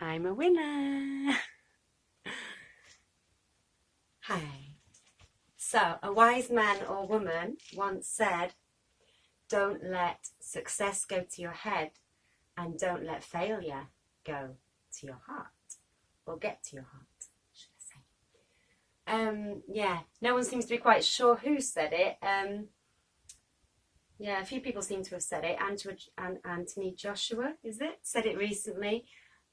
I'm a winner. Hi. So, a wise man or woman once said, don't let success go to your head and don't let failure go to your heart or get to your heart, should I say. Yeah, no one seems to be quite sure who said it. Yeah, a few people seem to have said it. Anthony Joshua, is it? Said it recently.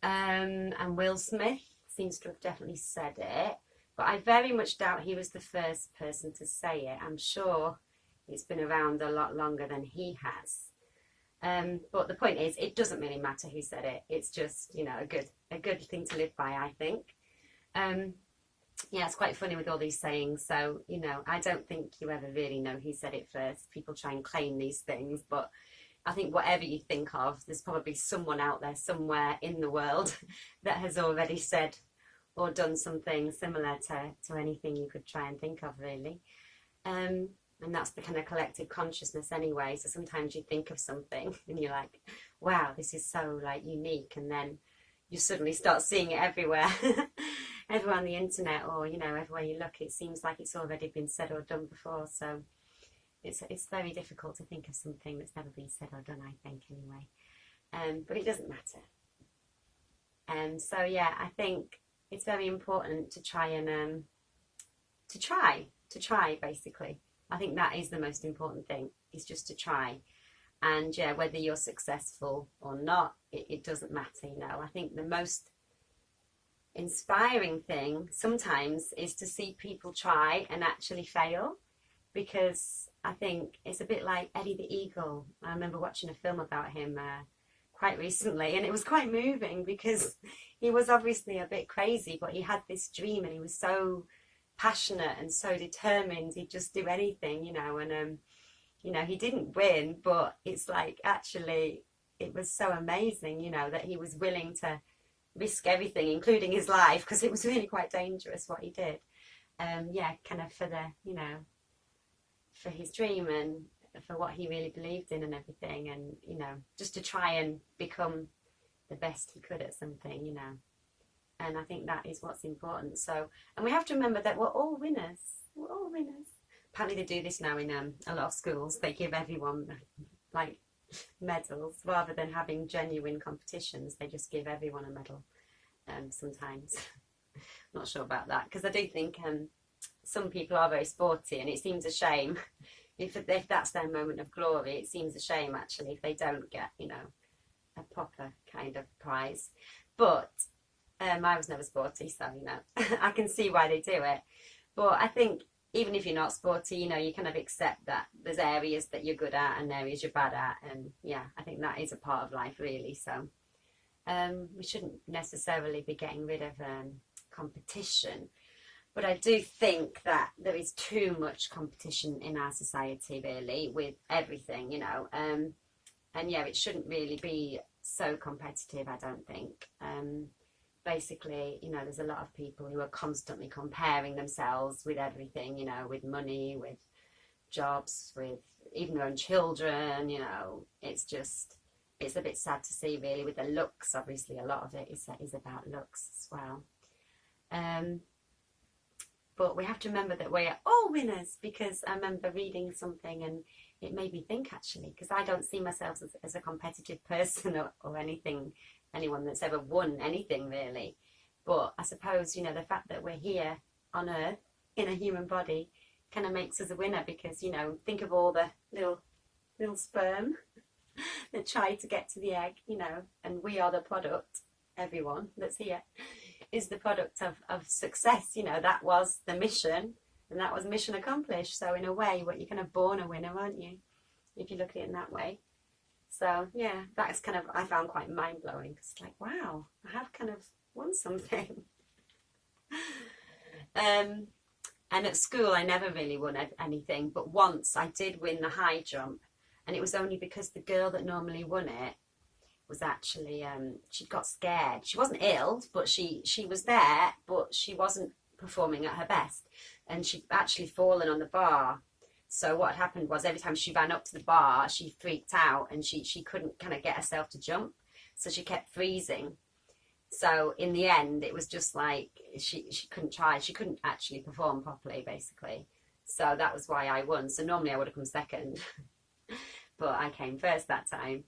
And Will Smith seems to have definitely said it. But I very much doubt he was the first person to say it. I'm sure it's been around a lot longer than he has. But the point is, it doesn't really matter who said it. It's just, a good thing to live by, I think. Yeah, it's quite funny with all these sayings. So, I don't think you ever really know who said it first. People try and claim these things, but I think whatever you think of, there's probably someone out there somewhere in the world that has already said or done something similar to anything you could try and think of, really. And that's the kind of collective consciousness anyway. So sometimes you think of something and you're like, wow, this is so unique. And then you suddenly start seeing it everywhere. Everywhere on the internet or, everywhere you look, it seems like it's already been said or done before. So it's very difficult to think of something that's never been said or done, I think, anyway. But it doesn't matter. So, yeah, I think it's very important to try and to try basically. I think that is the most important thing, is just to try. And yeah, whether you're successful or not, it doesn't matter. I think the most inspiring thing sometimes is to see people try and actually fail, because I think it's a bit like Eddie the Eagle. I remember watching a film about him quite recently, and it was quite moving because he was obviously a bit crazy, but he had this dream and he was so passionate and so determined. He'd just do anything, and he didn't win, but it's like actually it was so amazing, that he was willing to risk everything, including his life, because it was really quite dangerous what he did. Yeah, kind of for the, for his dream and for what he really believed in and everything, and just to try and become the best he could at something, and I think that is what's important. So, and we have to remember that we're all winners. Apparently they do this now in a lot of schools. They give everyone like medals rather than having genuine competitions. They just give everyone a medal sometimes. Not sure about that, because I do think some people are very sporty, and it seems a shame if that's their moment of glory. It seems a shame actually if they don't get a proper kind of prize. But I was never sporty, so I can see why they do it. But I think even if you're not sporty, you kind of accept that there's areas that you're good at and areas you're bad at, and yeah, I think that is a part of life, really. So we shouldn't necessarily be getting rid of competition. But I do think that there is too much competition in our society, really, with everything, and yeah, it shouldn't really be so competitive, I don't think. Basically, there's a lot of people who are constantly comparing themselves with everything, with money, with jobs, with even their own children, it's a bit sad to see, really, with the looks. Obviously, a lot of it is about looks as well. But we have to remember that we are all winners, because I remember reading something and it made me think, actually, because I don't see myself as a competitive person or anyone that's ever won anything, really. But I suppose, the fact that we're here on Earth in a human body kind of makes us a winner, because, think of all the little sperm that try to get to the egg, and we are the product. Everyone that's here is the product of success. That was the mission, and that was mission accomplished. So in a way, you're kind of born a winner, aren't you, if you look at it in that way? So yeah, that's kind of, I found quite mind-blowing. It's like, wow, I have kind of won something. And at school I never really won anything, but once I did win the high jump, and it was only because the girl that normally won it was actually she got scared. She wasn't ill, but she was there, but she wasn't performing at her best, and she'd actually fallen on the bar. So what happened was, every time she ran up to the bar, she freaked out, and she couldn't kind of get herself to jump, so she kept freezing. So in the end, it was just like she couldn't try. She couldn't actually perform properly, basically. So that was why I won. So normally I would have come second, but I came first that time.